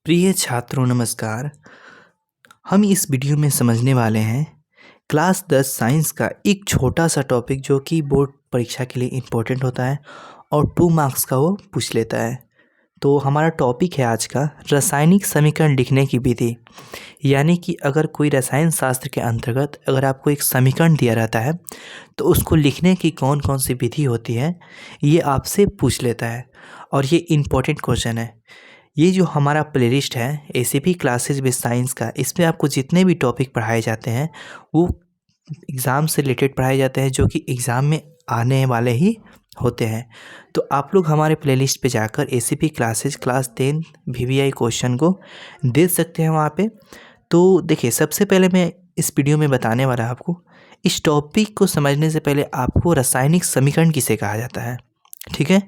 प्रिय छात्रों नमस्कार। हम इस वीडियो में समझने वाले हैं क्लास 10 साइंस का एक छोटा सा टॉपिक जो कि बोर्ड परीक्षा के लिए इम्पोर्टेंट होता है और 2 मार्क्स का वो पूछ लेता है। तो हमारा टॉपिक है आज का रासायनिक समीकरण लिखने की विधि। यानी कि अगर कोई रसायन शास्त्र के अंतर्गत अगर आपको एक समीकरण दिया रहता है तो उसको लिखने की कौन कौन सी विधि होती है ये आपसे पूछ लेता है और ये इम्पोर्टेंट क्वेश्चन है। ये जो हमारा प्लेलिस्ट है एसीपी क्लासेज विद साइंस का, इसमें आपको जितने भी टॉपिक पढ़ाए जाते हैं वो एग्ज़ाम से रिलेटेड पढ़ाए जाते हैं जो कि एग्ज़ाम में आने वाले ही होते हैं। तो आप लोग हमारे प्लेलिस्ट पे जाकर ACP classes class 10 VVI question को देख सकते हैं वहाँ पे। तो देखिए, सबसे पहले मैं इस वीडियो में बताने वाला आपको, इस टॉपिक को समझने से पहले आपको रासायनिक समीकरण किसे कहा जाता है। ठीक है,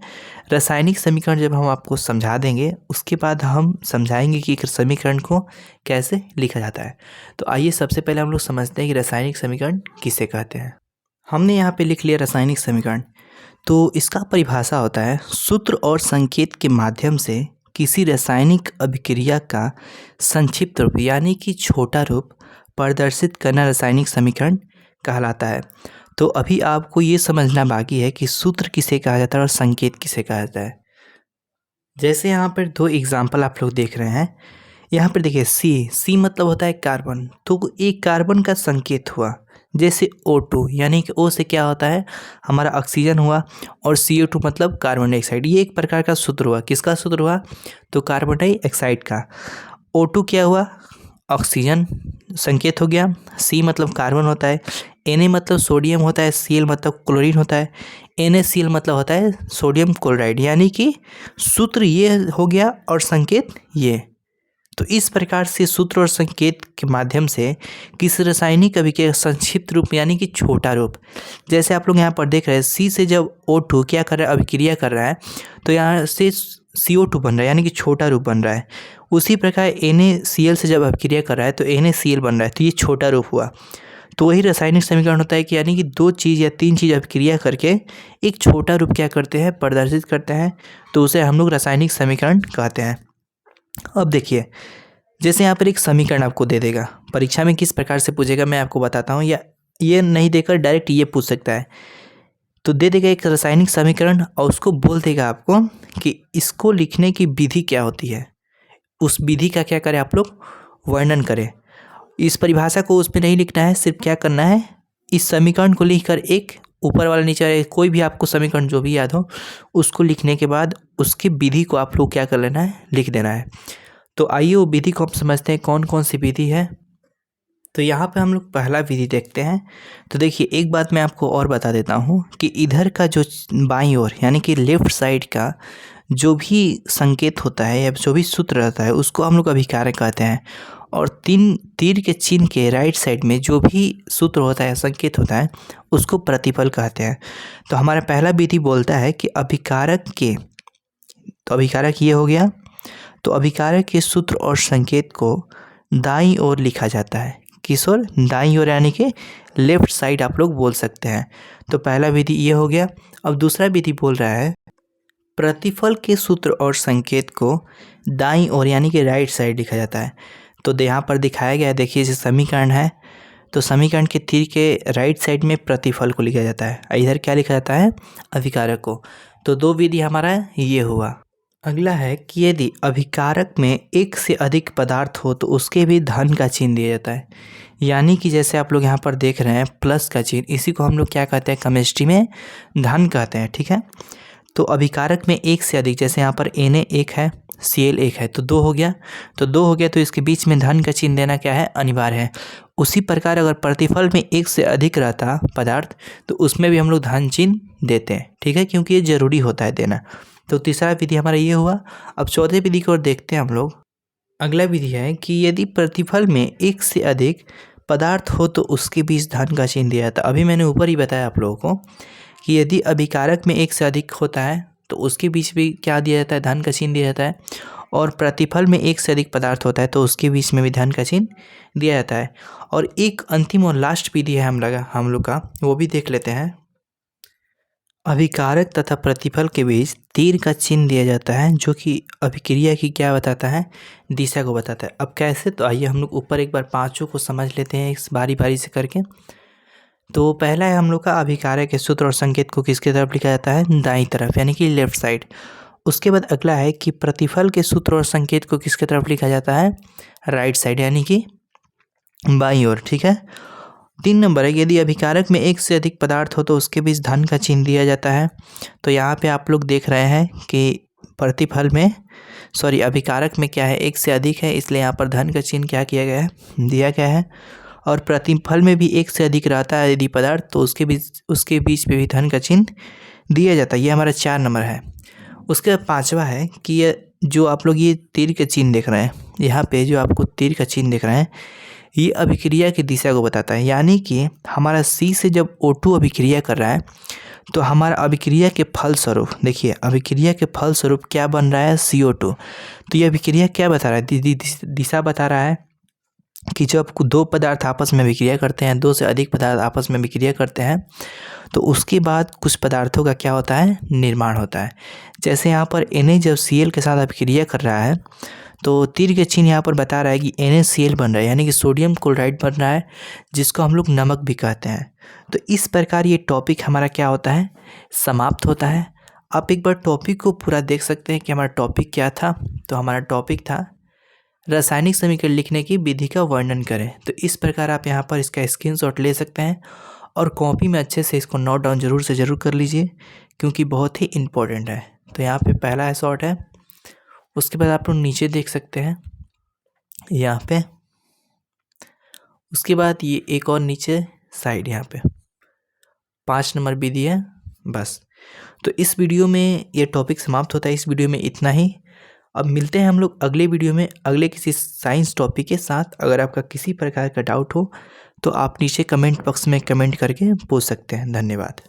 रासायनिक समीकरण जब हम आपको समझा देंगे उसके बाद हम समझाएंगे कि एक समीकरण को कैसे लिखा जाता है। तो आइए सबसे पहले हम लोग समझते हैं कि रासायनिक समीकरण किसे कहते हैं। हमने यहाँ पे लिख लिया रासायनिक समीकरण। तो इसका परिभाषा होता है सूत्र और संकेत के माध्यम से किसी रासायनिक अभिक्रिया का संक्षिप्त रूप यानी कि छोटा रूप प्रदर्शित करना रासायनिक समीकरण कहलाता है। तो अभी आपको ये समझना बाकी है कि सूत्र किसे कहा जाता है और संकेत किसे कहा जाता है। जैसे यहाँ पर 2 एग्जाम्पल आप लोग देख रहे हैं। यहाँ पर देखिए सी मतलब होता है कार्बन, तो एक कार्बन का संकेत हुआ। जैसे O2 यानी कि O से क्या होता है हमारा ऑक्सीजन हुआ और CO2 मतलब कार्बन डाइऑक्साइड। ये एक प्रकार का सूत्र हुआ। किसका सूत्र हुआ? तो कार्बन डाइऑक्साइड का। O2 क्या हुआ? ऑक्सीजन संकेत हो गया। C मतलब कार्बन होता है, Na मतलब सोडियम होता है, Cl मतलब क्लोरीन होता है, NaCl मतलब होता है सोडियम क्लोराइड। यानी कि सूत्र ये हो गया और संकेत ये। तो इस प्रकार से सूत्र और संकेत के माध्यम से किसी रासायनिक अभिक्रिया का संक्षिप्त रूप यानी कि छोटा रूप, जैसे आप लोग यहाँ पर देख रहे हैं सी से जब O2 क्या कर रहा है अभिक्रिया कर रहा है तो यहाँ से CO2 बन रहा है यानी कि छोटा रूप बन रहा है। उसी प्रकार NaCl से जब अभिक्रिया कर रहा है तो NaCl बन रहा है, तो ये छोटा रूप हुआ। तो वही रासायनिक समीकरण होता है कि यानी कि 2 चीज़ या 3 चीज़ अभिक्रिया करके एक छोटा रूप क्या करते हैं प्रदर्शित करते हैं, तो उसे हम लोग रासायनिक समीकरण कहते हैं। अब देखिए, जैसे यहाँ पर एक समीकरण आपको दे देगा, परीक्षा में किस प्रकार से पूछेगा मैं आपको बताता हूँ, या ये नहीं देकर डायरेक्ट ये पूछ सकता है। तो दे देगा एक रासायनिक समीकरण और उसको बोल देगा आपको कि इसको लिखने की विधि क्या होती है। उस विधि का क्या करें आप लोग वर्णन करें। इस परिभाषा को उस पर नहीं लिखना है, सिर्फ क्या करना है इस समीकरण को लिखकर एक ऊपर वाला नीचे वाला कोई भी आपको समीकरण जो भी याद हो उसको लिखने के बाद उसकी विधि को आप लोग क्या कर लेना है लिख देना है। तो आइए वो विधि को हम समझते हैं कौन कौन सी विधि है। तो यहाँ पे हम लोग पहला विधि देखते हैं। तो देखिए, एक बात मैं आपको और बता देता हूँ कि इधर का जो बाईं ओर यानी कि लेफ्ट साइड का जो भी संकेत होता है या जो भी सूत्र रहता है उसको हम लोग अभिकारक कहते हैं, और तीर के चिन्ह के राइट साइड में जो भी सूत्र होता है संकेत होता है उसको प्रतिफल कहते हैं। तो हमारा पहला विधि बोलता है कि अभिकारक के, तो अभिकारक ये हो गया, तो अभिकारक के सूत्र और संकेत को दाईं ओर लिखा जाता है। किस ओर? दाईं ओर, यानी कि लेफ्ट साइड आप लोग बोल सकते हैं। तो पहला विधि ये हो गया। अब दूसरा विधि बोल रहा है प्रतिफल के सूत्र और संकेत को दाईं ओर यानी कि राइट साइड लिखा जाता है। तो यहाँ पर दिखाया गया है, देखिए जैसे समीकरण है तो समीकरण के तीर के राइट साइड में प्रतिफल को लिखा जाता है, इधर क्या लिखा जाता है अभिकारक को। तो 2 विधि हमारा ये हुआ। अगला है कि यदि अभिकारक में एक से अधिक पदार्थ हो तो उसके भी धन का चिन्ह दिया जाता है। यानी कि जैसे आप लोग यहाँ पर देख रहे हैं प्लस का चिन्ह, इसी को हम लोग क्या कहते हैं केमिस्ट्री में धन कहते हैं। ठीक है, तो अभिकारक में एक से अधिक, जैसे यहाँ पर Na 1 है Cl 1 है तो 2 हो गया। तो 2 हो गया तो इसके बीच में धन का चिन्ह देना क्या है अनिवार्य है। उसी प्रकार अगर प्रतिफल में एक से अधिक रहता पदार्थ तो उसमें भी हम लोग धन चिन्ह देते हैं। ठीक है, क्योंकि ये ज़रूरी होता है देना। तो तीसरा विधि हमारा ये हुआ। अब चौथे विधि की ओर देखते हैं हम लोग। अगला विधि है कि यदि प्रतिफल में एक से अधिक पदार्थ हो तो उसके बीच धन का चिन्ह दिया जाता है। अभी मैंने ऊपर ही बताया आप लोगों को कि यदि अभिकारक में एक से अधिक होता है तो उसके बीच भी क्या दिया जाता है धन का चिन्ह दिया जाता है, और प्रतिफल में एक से अधिक पदार्थ होता है तो उसके बीच में भी धन का चिन्ह दिया जाता है। और एक अंतिम और लास्ट विधि है हम लोग का, वो भी देख लेते हैं। अभिकारक तथा प्रतिफल के बीच तीर का चिन्ह दिया जाता है जो कि अभिक्रिया की क्या बताता है, दिशा को बताता है। अब कैसे, तो आइए हम लोग ऊपर एक बार पांचों को समझ लेते हैं इस बारी बारी से करके। तो पहला है हम लोग का अभिकारक के सूत्र और संकेत को किसके तरफ लिखा जाता है, दाईं तरफ यानी कि लेफ्ट साइड। उसके बाद अगला है कि प्रतिफल के सूत्र और संकेत को किसके तरफ लिखा जाता है, राइट साइड यानी कि बाईं ओर। ठीक है। 3 नंबर है यदि अभिकारक में एक से अधिक पदार्थ हो तो उसके बीच धन का चिन्ह दिया जाता है। तो यहाँ पे आप लोग देख रहे हैं कि प्रतिफल में अभिकारक में क्या है, एक से अधिक है, इसलिए यहाँ पर धन का चिन्ह क्या किया गया है, दिया गया है। और प्रतिफल में भी एक से अधिक रहता है यदि पदार्थ तो उसके बीच में भी धन का चिन्ह दिया जाता है। ये हमारा 4 नंबर है। उसके बाद 5वां है कि ये जो आप लोग ये तीर का चिन्ह देख रहे हैं, यहाँ पे जो आपको तीर का चिन्ह देख रहे हैं, ये अभिक्रिया की दिशा को बताता है। यानी कि हमारा C से जब O2 अभिक्रिया कर रहा है तो हमारा अभिक्रिया के फलस्वरूप, देखिए अभिक्रिया के फलस्वरूप क्या बन रहा है, CO2। तो ये अभिक्रिया क्या बता रहा है, दिशा बता रहा है कि जब 2 पदार्थ आपस में अभिक्रिया करते हैं, 2 से अधिक पदार्थ आपस में अभिक्रिया करते हैं तो उसके बाद कुछ पदार्थों का क्या होता है, निर्माण होता है। जैसे यहाँ पर Na जब Cl के साथ अभिक्रिया कर रहा है तो तीर के चिन्ह यहाँ पर बता रहा है कि NaCl बन रहा है यानी कि सोडियम क्लोराइड बन रहा है, जिसको हम लोग नमक भी कहते हैं। तो इस प्रकार ये टॉपिक हमारा क्या होता है, समाप्त होता है। आप एक बार टॉपिक को पूरा देख सकते हैं कि हमारा टॉपिक क्या था। तो हमारा टॉपिक था रासायनिक समीकरण लिखने की विधि का वर्णन करें। तो इस प्रकार आप यहाँ पर इसका स्क्रीनशॉट ले सकते हैं और कॉपी में अच्छे से इसको नोट डाउन ज़रूर कर लीजिए क्योंकि बहुत ही इम्पोर्टेंट है। तो यहाँ पे पहला शॉट है, उसके बाद आप लोग नीचे देख सकते हैं यहाँ पे, उसके बाद ये एक और नीचे साइड यहाँ पे 5 नंबर विधि है बस। तो इस वीडियो में ये टॉपिक समाप्त होता है। इस वीडियो में इतना ही। अब मिलते हैं हम लोग अगले वीडियो में अगले किसी साइंस टॉपिक के साथ। अगर आपका किसी प्रकार का डाउट हो तो आप नीचे कमेंट बॉक्स में कमेंट करके पूछ सकते हैं। धन्यवाद।